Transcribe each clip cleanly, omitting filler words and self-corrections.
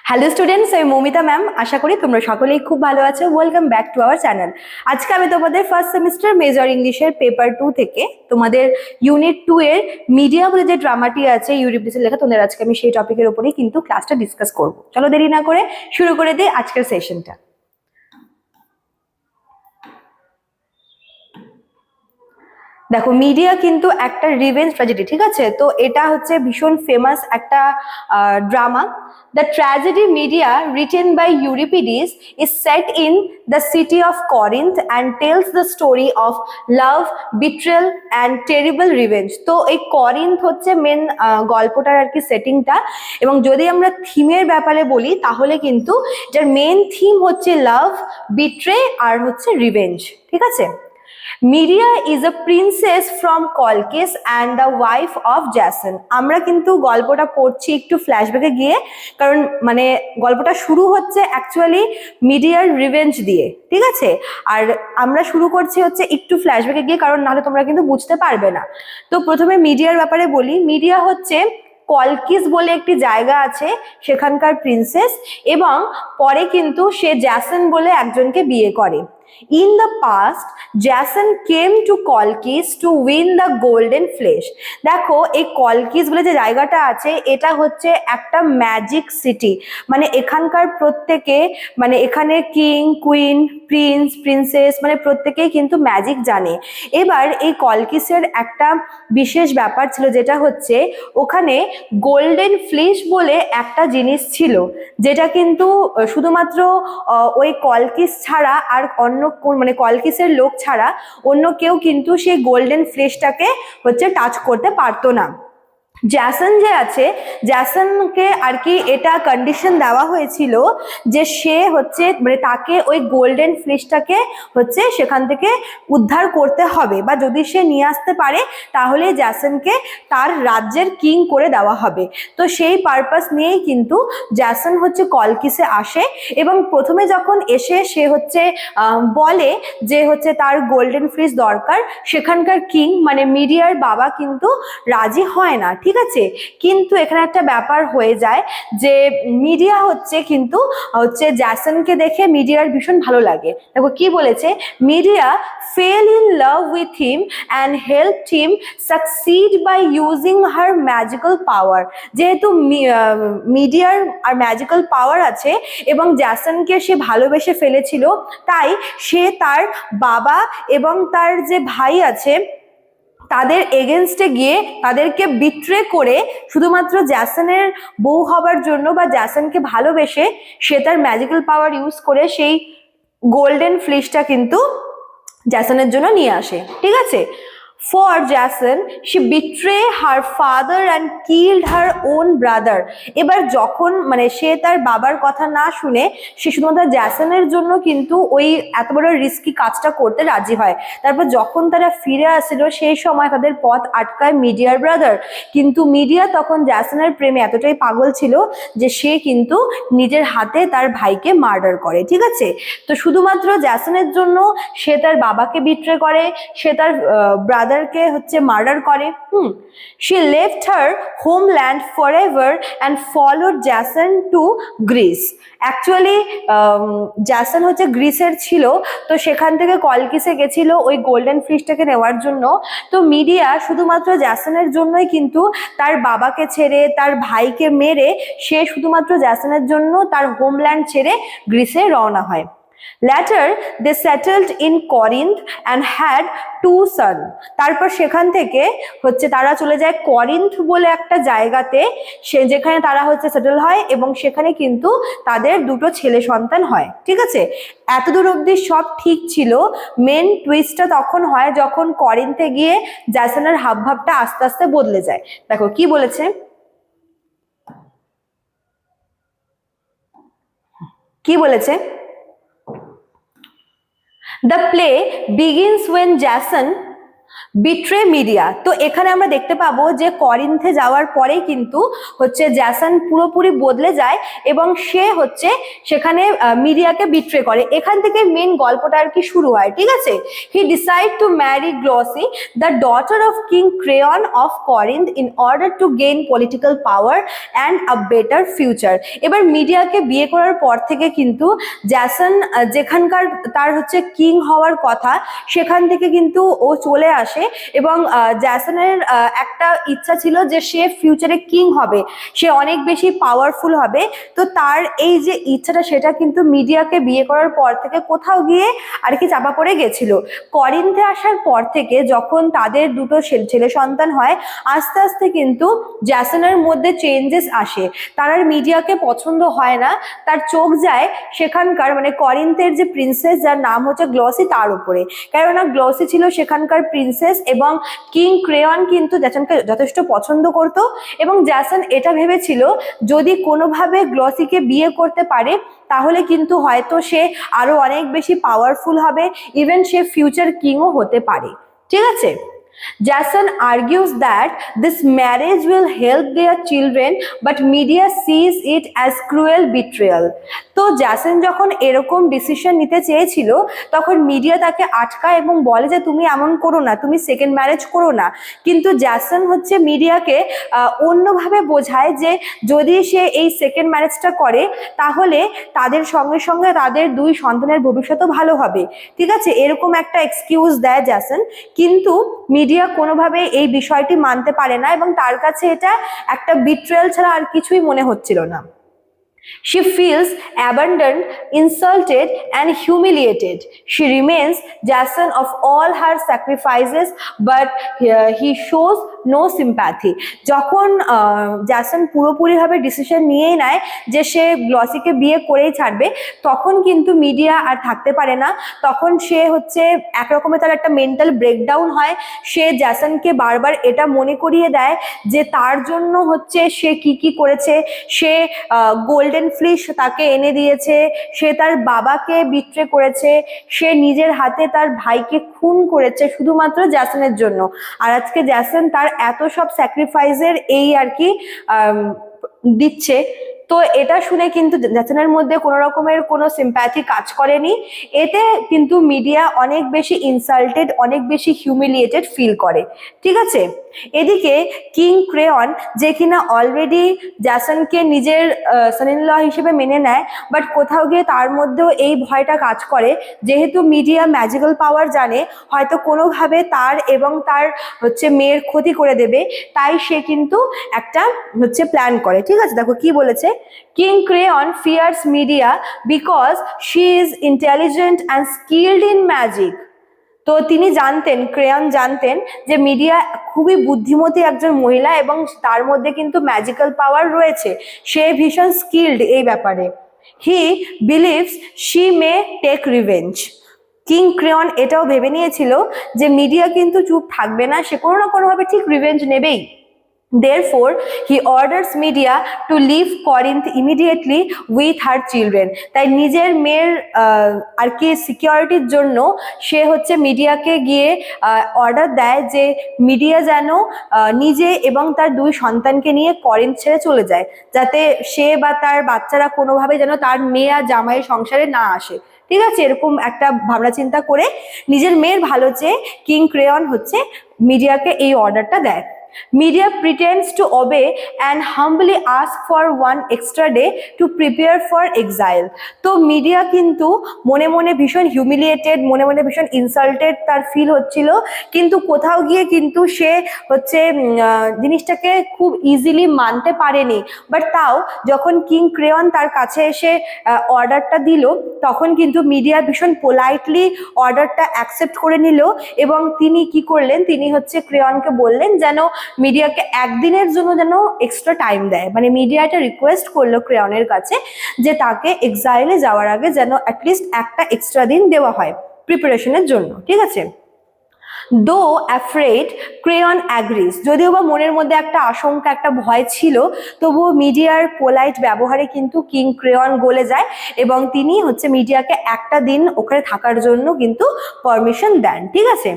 Hello students, আমি Moumita ma'am. আশা করি তোমরা সকলেই খুব ভালো আছো। Welcome back to our channel. আজকে আমি তোমাদের ফার্স্ট সেমিস্টার মেজর ইংলিশের পেপার 2 থেকে তোমাদের ইউনিট 2 এর মিডিয়া বলে যে ড্রামাটি আছে ইউরিপিডিসের লেখা, তোমাদের আজকে আমি সেই টপিকের উপরেই কিন্তু ক্লাসটা ডিসকাস করব। চলো দেরি না করে শুরু করে দিই আজকের সেশনটা। দেখো, মিডিয়া কিন্তু একটা রিভেঞ্জ ট্র্যাজেডি, ঠিক আছে? তো এটা হচ্ছে ভীষণ ফেমাস একটা ড্রামা। The tragedy Medea written by Euripides is set in the city of Corinth and tells the story of love, betrayal and terrible revenge. তো এই করিন্থ হচ্ছে মেন গল্পটার আর কি সেটিংটা। এবং যদি আমরা থিমের ব্যাপারে বলি তাহলে কিন্তু যার মেন থিম হচ্ছে লাভ, বিট্রে আর হচ্ছে রিভেঞ্জ, ঠিক আছে? Medea is a princess from Colchis and the wife of Jason. আমরা কিন্তু গল্পটা পড়ছি একটু ফ্ল্যাশব্যাকে গিয়ে, কারণ মানে গল্পটা শুরু হচ্ছে অ্যাকচুয়ালি মিডিয়ার রিভেঞ্জ দিয়ে, ঠিক আছে? আর আমরা শুরু করছি হচ্ছে একটু ফ্ল্যাশব্যাকে গিয়ে, কারণ নাহলে তোমরা কিন্তু বুঝতে পারবে না। তো প্রথমে মিডিয়ার ব্যাপারে বলি। মিডিয়া হচ্ছে কলকিস বলে একটি জায়গা আছে, সেখানকার প্রিন্সেস, এবং পরে কিন্তু সে জ্যাসন বলে একজনকে বিয়ে করে। In the past, Jason came to Colchis to win the golden flesh. দেখো, এই কলকিস বলে যে জায়গাটা আছে এটা হচ্ছে একটা ম্যাজিক সিটি। মানে এখানকার প্রত্যেকে, মানে এখানে কিং, কুইন, প্রিন্স, প্রিন্সেস, মানে প্রত্যেকেই কিন্তু ম্যাজিক জানে। এবার এই কলকিসের একটা বিশেষ ব্যাপার ছিল, যেটা হচ্ছে ওখানে গোল্ডেন ফ্লিশ বলে একটা জিনিস ছিল, যেটা কিন্তু শুধুমাত্র ওই কলকিস ছাড়া আর অন্য মানে কলকিসের লোক ছাড়া অন্য কেউ কিন্তু সেই গোল্ডেন ফ্লেশটাকে হচ্ছে টাচ করতে পারতো না। জ্যাসন যে আছে, জ্যাসনকে আর কি এটা কন্ডিশন দেওয়া হয়েছিল যে সে হচ্ছে মানে তাকে ওই গোল্ডেন ফ্লিশটাকে হচ্ছে সেখান থেকে উদ্ধার করতে হবে, বা যদি সে নিয়ে আসতে পারে তাহলে জ্যাসনকে তার রাজ্যের কিং করে দেওয়া হবে। তো সেই পারপাস নিয়েই কিন্তু জ্যাসন হচ্ছে কলকিসে আসে, এবং প্রথমে যখন এসে সে হচ্ছে বলে যে হচ্ছে তার গোল্ডেন ফ্লিশ দরকার, সেখানকার কিং মানে মিডিয়ার বাবা কিন্তু রাজি হয় না, ঠিক আছে? কিন্তু এখানে একটা ব্যাপার হয়ে যায় যে মিডিয়া কিন্তু জ্যাসনকে দেখে মিডিয়ার ভীষণ ভালো লাগে। দেখো কি বলেছে, Medea fell in love with him and helped him succeed by using her magical power. যেহেতু মিডিয়ার আর ম্যাজিক্যাল পাওয়ার আছে এবং জ্যাসনকে সে ভালোবেসে ফেলেছিল, তাই সে তার বাবা এবং তার যে ভাই আছে তাদের এগেনস্টে গিয়ে তাদেরকে বিট্রে করে শুধুমাত্র জ্যাসনের বউ হবার জন্য বা জ্যাসনকে ভালোবেসে সে তার ম্যাজিক্যাল পাওয়ার ইউজ করে সেই গোল্ডেন ফ্লিশটা কিন্তু জ্যাসনের জন্য নিয়ে আসে, ঠিক আছে? For Jason, she betrayed her father and killed her own brother. এবার যখন মানে সে তার বাবার কথা না শুনে সে শুধুমাত্র জ্যাসনের জন্য কিন্তু ওই এত বড় রিস্কি কাজটা করতে রাজি হয়। তারপর যখন তারা ফিরে আসছিল সেই সময় তাদের পথ আটকায় মিডিয়ার ব্রাদার, কিন্তু মিডিয়া তখন জ্যাসনের প্রেমে এতটাই পাগল ছিল যে সে কিন্তু নিজের হাতে তার ভাইকে মার্ডার করে, ঠিক আছে? তো শুধুমাত্র জ্যাসনের জন্য সে তার বাবাকে বিট্রে করে, সে তার ব্রাদারকে হচ্ছে মার্ডার করে। She left her homeland forever and followed Jason to Greece. Actually Jason হচ্ছে গ্রিসের ছিল, তো সেখান থেকে কলকিসে গেছিল ওই গোল্ডেন ফিশটাকে নেওয়ার জন্য। তো মিডিয়া শুধুমাত্র জ্যাসনের জন্যই কিন্তু তার বাবাকে ছেড়ে তার ভাইকে মেরে সে শুধুমাত্র জ্যাসনের জন্য তার হোমল্যান্ড ছেড়ে গ্রিসে রওনা হয়। Later, they settled in Corinth and had 2 sons. তারপর সেখান থেকে হচ্ছে তারা চলে যায় করিন্থ বলে একটা জায়গাতে, যেখানে তারা হচ্ছে সেটেল হয় এবং সেখানে কিন্তু তাদের 2টো ছেলে সন্তান হয়, ঠিক আছে? এতদূর অবধি সব ঠিক ছিল। মেন টুইস্টটা তখন হয় যখন করিন্থে গিয়ে জ্যাসনের হাবভাবটা আস্তে আস্তে বদলে যায়। দেখো কি বলেছে, কি বলেছে? The play begins when Jason betray media. তো এখানে আমরা দেখতে পাবো যে করিন্থে যাওয়ার পরেই কিন্তু হচ্ছে জ্যাসন পুরোপুরি বদলে যায় এবং সে হচ্ছে সেখানে মিডিয়াকে বিট্রে করে। এখান থেকে মেন গল্পটা আর কি শুরু হয়, ঠিক আছে। He decide to marry Glauce, the daughter of king Creon of Corinth, in order to gain political power and a better future. এবার মিডিয়াকে বিয়ে করার পর থেকে কিন্তু জ্যাসন যেখানকার তার হচ্ছে কিং হওয়ার কথা সেখান থেকে কিন্তু ও চলে আসে এবং জ্যাসনের একটা ইচ্ছা ছিল যে সে ফিউচারে কিং হবে, সে অনেক বেশি পাওয়ারফুল হবে। তো তার এই যে ইচ্ছাটা সেটা কিন্তু মিডিয়াকে বিয়ে করার পর থেকে কোথাও গিয়ে আর কি চাপা পড়ে গেছিল। করিন্থে আসার পর থেকে যখন তাদের দুটো ছেলে সন্তান হয়, আস্তে আস্তে কিন্তু জ্যাসনের মধ্যে চেঞ্জেস আসে। তার আর মিডিয়াকে পছন্দ হয় না, তার চোখ যায় সেখানকার মানে করিন্থের যে প্রিন্সেস যার নাম হচ্ছে গ্লসি তার উপরে। কেননা গ্লসি ছিল সেখানকার প্রিন্সেস এবং কিং ক্রেয়ন কিন্তু জ্যাসনকে যথেষ্ট পছন্দ করত এবং জ্যাসন এটা ভেবেছিল যদি কোনোভাবে গ্লসিকে বিয়ে করতে পারে তাহলে কিন্তু হয়তো সে আরো অনেক বেশি পাওয়ারফুল হবে, ইভেন সে ফিউচার কিংও হতে পারে, ঠিক আছে। Jason argues that this marriage will help their children, but media sees it as cruel betrayal. তো জ্যাসন যখন এরকম ডিসিশন নিতে চেয়েছিল তখন মিডিয়া তাকে আটকায় এবং বলে যে তুমি এমন করো না, তুমি সেকেন্ড ম্যারেজ করো না। কিন্তু জ্যাসন হচ্ছে মিডিয়াকে অন্যভাবে বোঝায় যে যদি সে এই সেকেন্ড ম্যারেজটা করে তাহলে তাদের সঙ্গে সঙ্গে তাদের দুই সন্তানের ভবিষ্যৎও ভালো হবে, ঠিক আছে। এরকম একটা এক্সকিউজ দেয় জ্যাসন, কিন্তু মিডিয়া কোনোভাবে এই বিষয়টি মানতে পারে না এবং তার কাছে এটা একটা বিট্রেয়াল ছাড়া আর কিছুই মনে হচ্ছিল না। She feels abandoned, insulted, and humiliated. She reminds Jason of all her sacrifices, but he shows no sympathy. যখন জ্যাসন পুরোপুরিভাবে ডিসিশন নিয়েই নেয় যে সে গ্লসিকে বিয়ে করেই ছাড়বে, তখন কিন্তু মিডিয়া আর থাকতে পারে না। তখন সে হচ্ছে একরকমের তার একটা মেন্টাল ব্রেকডাউন হয়। সে জ্যাসনকে বারবার এটা মনে করিয়ে দেয় যে তার জন্য হচ্ছে সে কি করেছে। সে গোল্ডেন ফ্লিশ তাকে এনে দিয়েছে, সে তার বাবাকে বিট্রে করেছে, সে নিজের হাতে তার ভাইকে খুন করেছে শুধুমাত্র জ্যাসনের জন্য। আর আজকে জ্যাসন তার এত সব স্যাক্রিফাইসের এই আর কি দিচ্ছে। তো এটা শুনে কিন্তু জ্যাসনের মধ্যে কোনো রকমের কোনো সিম্প্যাথি কাজ করেনি। এতে কিন্তু মিডিয়া অনেক বেশি ইনসাল্টেড, অনেক বেশি হিউমিলিয়েটেড ফিল করে, ঠিক আছে। এদিকে কিং ক্রেয়ন যে কিনা অলরেডি জ্যাসনকে নিজের সন ইন ল হিসেবে মেনে নেয়, বাট কোথাও গিয়ে তার মধ্যেও এই ভয়টা কাজ করে যেহেতু মিডিয়া ম্যাজিক্যাল পাওয়ার জানে হয়তো কোনোভাবে তার এবং তার হচ্ছে মেয়ের ক্ষতি করে দেবে, তাই সে কিন্তু একটা হচ্ছে প্ল্যান করে, ঠিক আছে। দেখো কি বলেছে, King Creon fears Medea because she is intelligent and skilled in magic. তো তিনি জানতেন, ক্রেয়ন জানতেন যে মিডিয়া খুবই বুদ্ধিমতী একজন মহিলা এবং তার মধ্যে কিন্তু ম্যাজিক্যাল পাওয়ার রয়েছে, সে ভীষণ স্কিলড এই ব্যাপারে। He believes she may take revenge. King Creon এটাও ভেবে নিয়েছিল যে মিডিয়া কিন্তু চুপ থাকবে না, সে কোনো না কোনোভাবে ঠিক revenge নেবেই। Therefore, he orders media to leave Corinth immediately with her children. তাই নিজের মেয়ের আর কি সিকিউরিটির জন্য সে হচ্ছে মিডিয়াকে গিয়ে অর্ডার দেয় যে মিডিয়া যেন নিজে এবং তার দুই সন্তানকে নিয়ে করিন্থ ছেড়ে চলে যায়, যাতে সে বা তার বাচ্চারা কোনোভাবে যেন তার মেয়ে আর জামাইয়ের সংসারে না আসে, ঠিক আছে। এরকম একটা ভাবনা চিন্তা করে নিজের মেয়ের ভালো চেয়ে কিং ক্রেয়ন হচ্ছে মিডিয়াকে এই অর্ডারটা দেয়। Media pretends to obey and humbly ask for one extra day to prepare for exile. তো মিডিয়া কিন্তু মনে মনে ভীষণ হিউমিলিয়েটেড, মনে মনে ভীষণ ইনসাল্টেড তার ফিল হচ্ছিল, কিন্তু কোথাও গিয়ে কিন্তু সে হচ্ছে জিনিসটাকে খুব ইজিলি মানতে পারেনি। বাট তাও যখন কিং ক্রেয়ন তার কাছে এসে অর্ডারটা দিল তখন কিন্তু মিডিয়া ভীষণ পোলাইটলি অর্ডারটা অ্যাকসেপ্ট করে নিল এবং তিনি কি করলেন, তিনি হচ্ছে ক্রেয়নকে বললেন যেন মিডিয়াকে একদিনের জন্য যেন এক্সট্রা টাইম দেয়। মানে মিডিয়া এটা রিকোয়েস্ট করলো ক্রেয়নের কাছে যে তাকে এক্সাইলে যাওয়ার আগে যেন অ্যাটলিস্ট একটা এক্সট্রা দিন দেওয়া হয় প্রিপারেশনের জন্য, ঠিক আছে। দো অ্যাফ্রেড, ক্রেয়ন অ্যাগ্রিজ। যদিও বা মনের মধ্যে একটা আশঙ্কা, একটা ভয় ছিল, তবুও মিডিয়ার পোলাইট ব্যবহারে কিন্তু কিং ক্রেয়ন গলে যায় এবং তিনি হচ্ছে মিডিয়াকে একটা দিন ওখানে থাকার জন্য কিন্তু পারমিশন দেন, ঠিক আছে।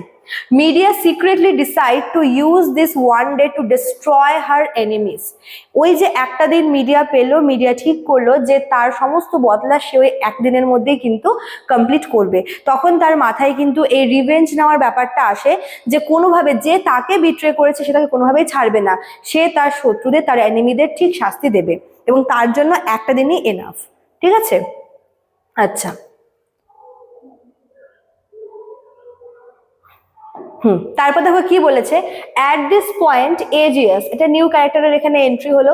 Media secretly decide to use this one day to destroy her enemies. ওই যে একটা দিন মিডিয়া পেলো, মিডিয়া ঠিক করলো যে তার সমস্ত বদলা সে ওই একদিনের মধ্যেই কিন্তু কমপ্লিট করবে। তখন তার মাথায় কিন্তু এই রিভেঞ্জ নেওয়ার ব্যাপারটা আসে যে কোনোভাবে যে তাকে বিট্রে করেছে সেটাকে কোনোভাবেই ছাড়বে না, সে তার শত্রুদের, তার এনিমিদের ঠিক শাস্তি দেবে, এবং তার জন্য একটা দিনই এনাফ। ঠিক আছে, আচ্ছা। তারপর দেখো কি বলেছে, অ্যাট দিস পয়েন্ট এজিয়াস, এটা নিউ ক্যারেক্টারের এখানে এন্ট্রি হলো।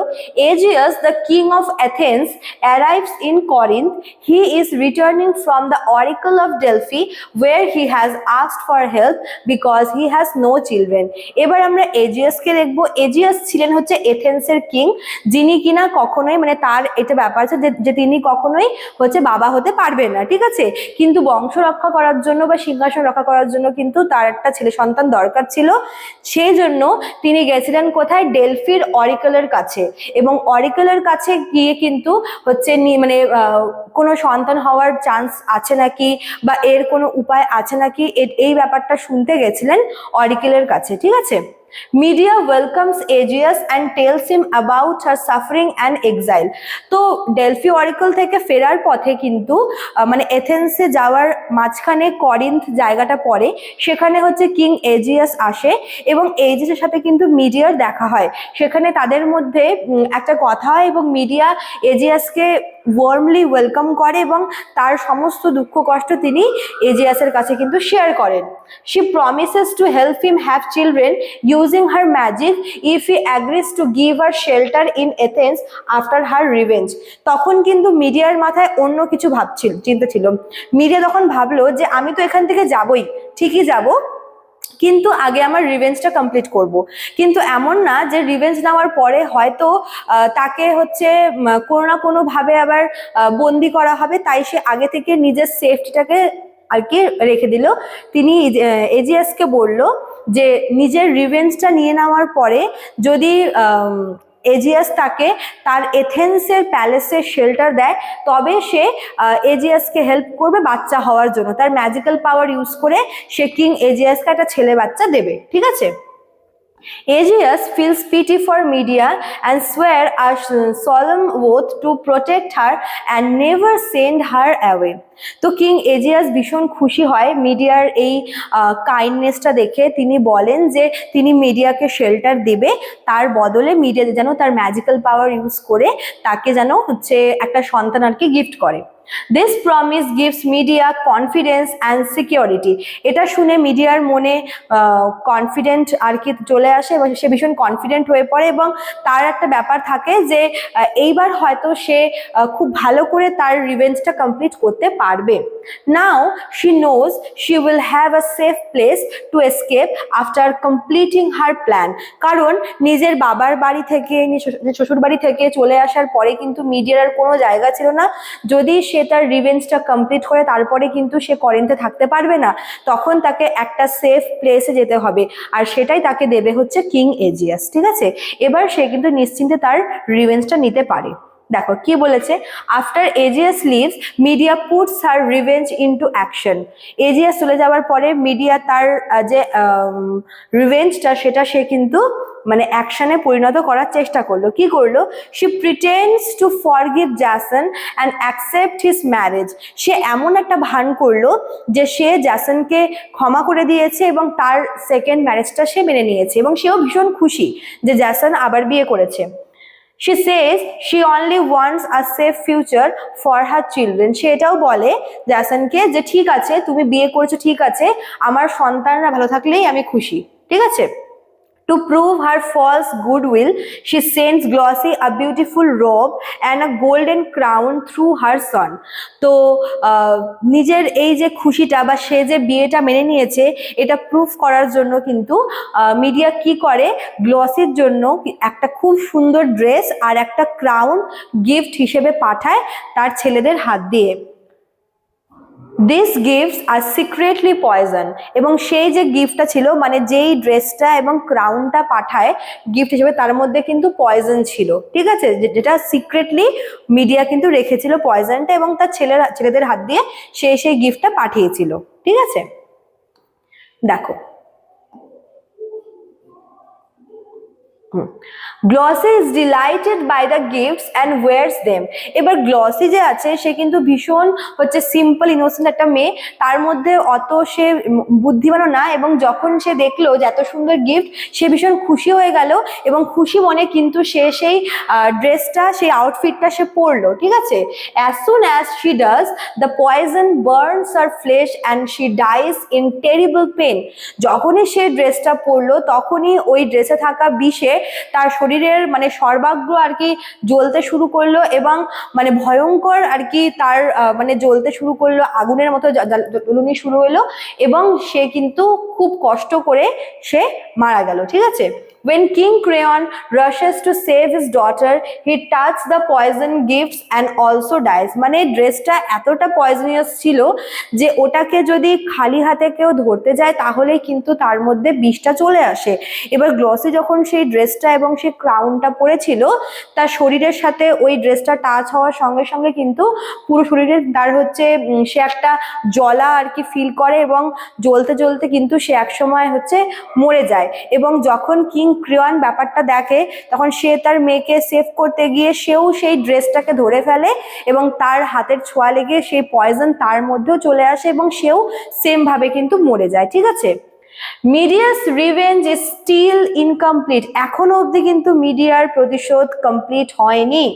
Aegeus the king of Athens arrives in Corinth, he is returning from the oracle of Delphi where he has asked for help because he has no children. এবার আমরা এজিয়াসকে দেখবো। Ageas ছিলেন হচ্ছে এথেন্সের king, যিনি কিনা কখনোই, মানে তার এটা ব্যাপার আছে যে তিনি কখনোই হচ্ছে বাবা হতে পারবেন না, ঠিক আছে, কিন্তু বংশ রক্ষা করার জন্য বা সিংহাসন রক্ষা করার জন্য কিন্তু তার একটা ছেলে সন্তান দরকার ছিল। সেই জন্য তিনি গেছিলেন কোথায়, ডেলফির অরিকলের কাছে, এবং অরিকলের কাছে গিয়ে কিন্তু হচ্ছে মানে কোনো সন্তান হওয়ার চান্স আছে নাকি বা এর কোনো উপায় আছে নাকি এই ব্যাপারটা শুনতে গেছিলেন অরিকলের কাছে, ঠিক আছে। Media welcomes Ageas and tells him about her suffering and exile. তো ডেলফি অরিকল থেকে ফেরার পথে কিন্তু মানে এথেন্সে যাওয়ার মাঝখানে করিন্থ জায়গাটা পড়ে, সেখানে হচ্ছে কিং এজিয়াস আসে এবং এজিয়াসের সাথে কিন্তু মিডিয়ার দেখা হয়। সেখানে তাদের মধ্যে একটা কথা হয় এবং মিডিয়া এজিয়াসকে ওয়ার্মলি ওয়েলকাম করে এবং তার সমস্ত দুঃখ কষ্ট তিনি এজিয়াসের কাছে কিন্তু শেয়ার করেন। She promises to help him have children using her magic if he agrees to give her shelter in Athens after her revenge। তখন কিন্তু মিডিয়ার মাথায় অন্য কিছু চিন্তা ছিল। মিডিয়া তখন ভাবলো যে আমি তো এখান থেকে যাবই, ঠিকই যাব, কিন্তু আগে আমার রিভেঞ্জটা কমপ্লিট করব। কিন্তু এমন না যে রিভেঞ্জ নেওয়ার পরে হয়তো তাকে হচ্ছে কোনো না কোনো ভাবে আবার বন্দি করা হবে, তাই সে আগে থেকে নিজের সেফটিটাকে আর কি রেখে দিল। তিনি এজিয়াসকে বলল যে নিজের রিভেঞ্জটা নিয়ে নেওয়ার পরে যদি এজিয়াস তাকে তার এথেন্সের প্যালেসে শেল্টার দেয়, তবে সে এজিয়াসকে হেল্প করবে বাচ্চা হওয়ার জন্য, তার ম্যাজিক্যাল পাওয়ার ইউজ করে সে কিং এজিয়াসকে একটা ছেলে বাচ্চা দেবে, ঠিক আছে। Aegeus feels pity for Medea and swears a solemn oath to protect her and never send her away. তো কিং এজিয়াস ভীষণ খুশি হয় মিডিয়ার এই কাইন্ডনেসটা দেখে। তিনি বলেন যে তিনি মিডিয়াকে শেল্টার দেবে, তার বদলে মিডিয়া যেন তার ম্যাজিক্যাল পাওয়ার ইউজ করে তাকে যেন হচ্ছে একটা সন্তান আর কি গিফট করে। This promise gives media confidence and security. এটা শুনে মিডিয়ার মনে কনফিডেন্ট আর কি চলে আসে এবং সে ভীষণ কনফিডেন্ট হয়ে পড়ে এবং তার একটা ব্যাপার থাকে যে এইবার হয়তো সে খুব ভালো করে তার রিভেঞ্জটা কমপ্লিট করতে পারবে। Now she knows she will have a safe place to escape after completing her plan. কারণ নিজের বাবার বাড়ি থেকে, শ্বশুর বাড়ি থেকে চলে আসার পরে কিন্তু মিডিয়ার আর কোনো জায়গা ছিল না। যদি সে তার রিভেঞ্জটা কমপ্লিট করে তারপরে কিন্তু সে করিন্থে থাকতে পারবে না, তখন তাকে একটা সেফ প্লেসে যেতে হবে, আর সেটাই তাকে দেবে হচ্ছে কিং এজিয়াস, ঠিক আছে। এবার সে কিন্তু নিশ্চিন্তে তার রিভেঞ্জটা নিতে পারে। দেখো কি বলেছে, after Aegeus leaves Medea puts her revenge into action. Aegeus চলে যাওয়ার পরে মিডিয়া তার যে রিভেঞ্জটা সেটা সে কিন্তু মানে অ্যাকশনে পরিণত করার চেষ্টা করলো। কি করলো, she pretends to forgive Jason and accept his marriage. সে এমন একটা ভান করলো যে সে জ্যাসনকে ক্ষমা করে দিয়েছে এবং তার সেকেন্ড ম্যারেজটা সে মেনে নিয়েছে এবং সেও ভীষণ খুশি যে জ্যাসন আবার বিয়ে করেছে। She says she only wants a safe future for her children. সে এটাও বলে জ্যাসনকে যে ঠিক আছে তুমি বিয়ে করেছো, ঠিক আছে, আমার সন্তানরা ভালো থাকলেই আমি খুশি, ঠিক আছে। To prove her false goodwill, she sends Glossy a beautiful robe and a golden crown through her son. তো নিজের এই যে খুশিটা বা সে যে বিয়েটা মেনে নিয়েছে এটা প্রুফ করার জন্য কিন্তু মিডিয়া কি করে, গ্লসির জন্য একটা খুব সুন্দর ড্রেস আর একটা ক্রাউন গিফট হিসেবে পাঠায় তার ছেলেদের হাত দিয়ে। দিস গিফটস আর সিক্রেটলি পয়জন। এবং সেই যে গিফটটা ছিল, মানে যেই ড্রেসটা এবং ক্রাউনটা পাঠায় গিফট হিসেবে, তার মধ্যে কিন্তু পয়জন ছিল, ঠিক আছে, যেটা সিক্রেটলি মিডিয়া কিন্তু রেখেছিল পয়জনটা এবং তার ছেলেদের হাত দিয়ে সেই গিফটটা পাঠিয়েছিল, ঠিক আছে। দেখো Glauce is delighted by the gifts and wears them. এবার গ্লসি যে আছে সে কিন্তু ভীষণ হচ্ছে সিম্পল ইনোসেন্ট একটা মেয়ে, তার মধ্যে অত সে বুদ্ধিমানও না, এবং যখন সে দেখলো যে এত সুন্দর গিফট সে ভীষণ খুশি হয়ে গেল, এবং খুশি মনে কিন্তু সে সেই ড্রেসটা, সেই আউটফিটটা সে পরলো, ঠিক আছে। As soon as she does the poison burns her flesh and she dies in terrible pain. যখনই সে ড্রেসটা পরলো তখনই ওই ড্রেসে থাকা বিষে তার শরীরের মানে সর্বাগ্র আর কি জ্বলতে শুরু করলো, এবং মানে ভয়ঙ্কর আর কি তার মানে জ্বলতে শুরু করলো, আগুনের মতো জ্বলুনি শুরু হলো, এবং সে কিন্তু খুব কষ্ট করে সে মারা গেল, ঠিক আছে। When King Creon rushes to save his daughter, he touches the poison gifts and also dies. মানে ড্রেসটা এতটা পয়জনিয়াস ছিল যে ওটাকে যদি খালি হাতে কেউ ধরতে যায় তাহলে কিন্তু তার মধ্যে বিষটা চলে আসে। এবার গ্লসি যখন সেই ড্রেসটা এবং সেই ক্রাউনটা পরেছিল, তার শরীরের সাথে ওই ড্রেসটা টাচ হওয়ার সঙ্গে সঙ্গে কিন্তু পুরো শরীরে তার হচ্ছে সে একটা জ্বলা আর কি ফিল করে, এবং জ্বলতে জ্বলতে কিন্তু সে একসময় হচ্ছে মরে যায়। এবং যখন কিং ক্রিয়ন ব্যাপারটা দেখে তখন সে তার মেয়েকে সেভ করতে গিয়ে সেও সেই ড্রেসটাকে ধরে ফেলে, এবং তার হাতের ছোঁয়া লেগে সেই পয়জন তার মধ্যেও চলে আসে এবং সেও সেম ভাবে কিন্তু মরে যায়, ঠিক আছে। Medea's revenge is still incomplete. এখনো অবধি কিন্তু মিডিয়ার প্রতিশোধ কমপ্লিট হয়নি।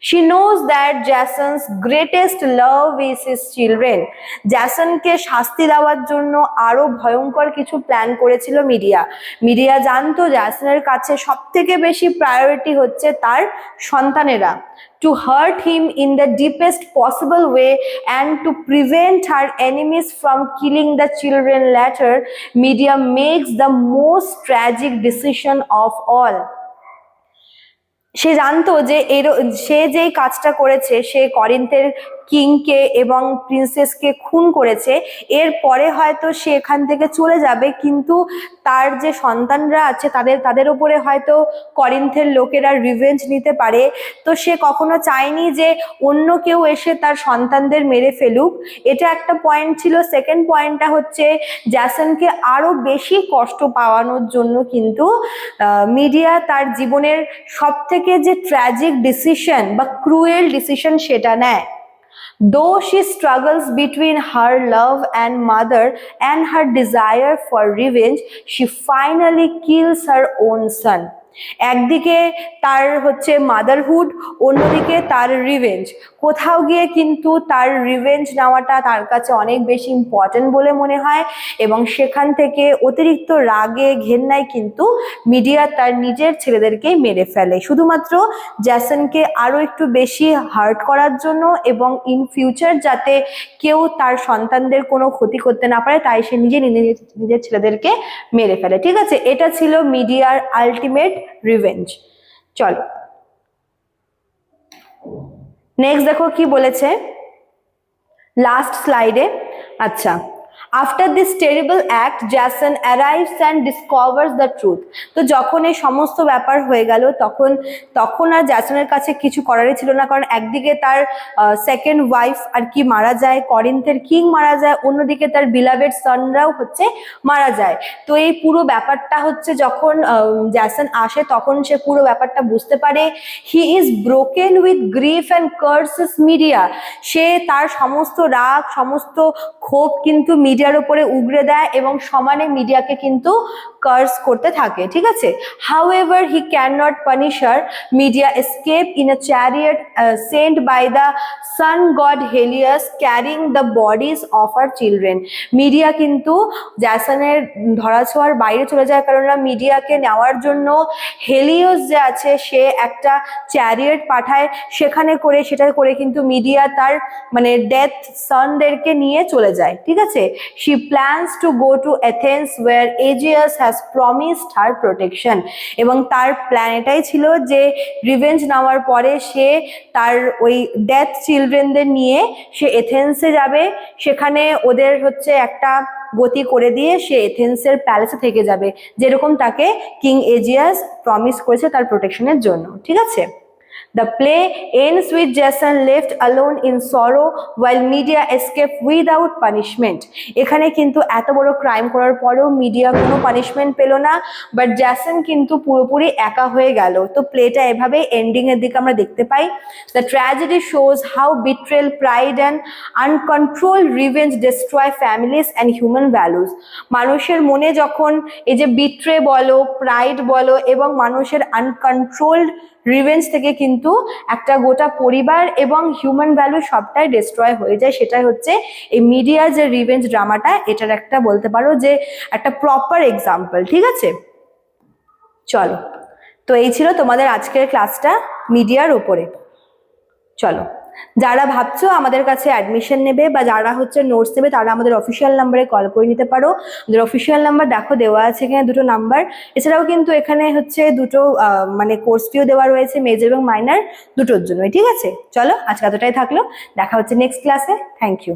She knows that Jason's greatest love is his children. জ্যাসনকে শাস্তি দেওয়ার জন্য আরো ভয়ঙ্কর কিছু প্ল্যান করেছিল মিডিয়া। মিডিয়া জানতো জ্যাসনের কাছে সব থেকে বেশি প্রায়োরিটি হচ্ছে তার সন্তানেরা। To hurt him in the deepest possible way and to prevent her enemies from killing the children later, media makes the most tragic decision of all. সে জানতো যে সে যেই কাজটা করেছে, সে করিন্থের কিংকে এবং প্রিন্সেসকে খুন করেছে, এরপরে হয়তো সে এখান থেকে চলে যাবে, কিন্তু তার যে সন্তানরা আছে তাদের উপরে হয়তো করিন্থের লোকেরা রিভেঞ্জ নিতে পারে। তো সে কখনো চায়নি যে অন্য কেউ এসে তার সন্তানদের মেরে ফেলুক, এটা একটা পয়েন্ট ছিল। সেকেন্ড পয়েন্টটা হচ্ছে জ্যাসনকে আরো বেশি কষ্ট পাওয়ানোর জন্য কিন্তু মিডিয়া তার জীবনের সব থেকে যে ট্র্যাজিক ডিসিশন বা ক্রুয়েল ডিসিশন সেটা নেয়। Though she struggles between her love and mother and her desire for revenge, she finally kills her own son. একদিকে তার হচ্ছে মাদারহুড, অন্যদিকে তার রিভেঞ্জ। কোথাও গিয়ে কিন্তু তার রিভেঞ্জ নেওয়াটা তার কাছে অনেক বেশি ইম্পর্টেন্ট বলে মনে হয়, এবং সেখান থেকে অতিরিক্ত রাগে ঘেন্নায় কিন্তু মিডিয়া তার নিজের ছেলেদেরকেই মেরে ফেলে, শুধুমাত্র জ্যাসনকে আরো একটু বেশি হার্ট করার জন্য, এবং ইন ফিউচার যাতে কেউ তার সন্তানদের কোনো ক্ষতি করতে না পারে, তাই সে নিজের ছেলেদেরকে মেরে ফেলে, ঠিক আছে। এটা ছিল মিডিয়ার আলটিমেট রিভেঞ্জ। চলো নেক্সট দেখো কি বলেছে লাস্ট স্লাইডে। আচ্ছা, After this terrible act, Jason arrives and discovers the truth. তো যখন এই সমস্ত ব্যাপার হয়ে গেল তখন আর জ্যাসনের কাছে কিছু করারই ছিল না, কারণ একদিকে তার সেকেন্ড ওয়াইফ আর কি মারা যায়, করিন্থের কিং মারা যায়, অন্যদিকে তার বিলাভেড সনরাও হচ্ছে মারা যায়। তো এই পুরো ব্যাপারটা হচ্ছে যখন জ্যাসন আসে তখন সে পুরো ব্যাপারটা বুঝতে পারে। He is broken with grief and curses Medea. সে তার সমস্ত রাগ, সমস্ত ক্ষোভ কিন্তু মিডিয়ার উপরে উগরে দেয় এবং সমানে মিডিয়াকে কিন্তু কার্স করতে থাকে, ঠিক আছে। However, he cannot punish her. Media escape in a chariot sent by the sun god Helios, carrying the bodies of her children. Media কিন্তু জ্যাসনের ধরাছোঁয়ার বাইরে চলে যায়, কারণ মিডিয়াকে নেওয়ার জন্য হেলিওস যে আছে সে একটা চ্যারিয়েট পাঠায়, সেটা করে কিন্তু মিডিয়া তার মানে ডেথ সনদেরকে নিয়ে চলে যায়, ঠিক আছে। She plans to go to Athens where Aegeus has promised her protection. এবং তার প্ল্যান এটাই ছিল যে রিভেঞ্জ নেওয়ার পরে সে তার ওই ডেথ চিলড্রেনদের নিয়ে সে এথেন্সে যাবে, সেখানে ওদের হচ্ছে একটা গতি করে দিয়ে সে এথেন্সের প্যালেসে থেকে যাবে, যেরকম তাকে কিং এজিয়াস প্রমিস করেছে তার প্রোটেকশনের জন্য, ঠিক আছে। The play ends with Jason left alone in sorrow while media escape without punishment. এখানে কিন্তু এত বড় ক্রাইম করার পরেও মিডিয়া কোনো পানিশমেন্ট পেল না, বাট জ্যাসন কিন্তু পুরোপুরি একা হয়ে গেল। তো প্লেটা এভাবে এন্ডিং এর দিকে আমরা দেখতে পাই। The tragedy shows how betrayal, pride and uncontrolled revenge destroy families and human values. মানুষের মনে যখন এই যে বিট্রে বলো, প্রাইড বলো এবং মানুষের আনকন্ট্রোলড রিভেঞ্জ থেকে কিন্তু একটা গোটা পরিবার এবং হিউম্যান ভ্যালু সবটাই ডিস্ট্রয় হয়ে যায়। সেটাই হচ্ছে এই মিডিয়ার যে রিভেঞ্জ ড্রামাটা, এটার একটা বলতে পারো যে একটা প্রপার এক্সাম্পল। ঠিক আছে, চলো, তো এই ছিল তোমাদের আজকের ক্লাসটা মিডিয়ার উপরে। চলো, যারা ভাবছো আমাদের কাছে অ্যাডমিশন নেবে বা যারা হচ্ছে নোটস নেবে, তারা আমাদের অফিসিয়াল নাম্বারে কল করে নিতে পারো। আমাদের অফিসিয়াল নাম্বার দেখো দেওয়া আছে এখানে, দুটো নাম্বার। এছাড়াও কিন্তু এখানে হচ্ছে দুটো মানে কোর্স ফিও দেওয়া রয়েছে, মেজর এবং মাইনার দুটোর জন্যই। ঠিক আছে, চলো আজকে এতটাই থাকলো, দেখা হচ্ছে নেক্সট ক্লাসে। Thank you.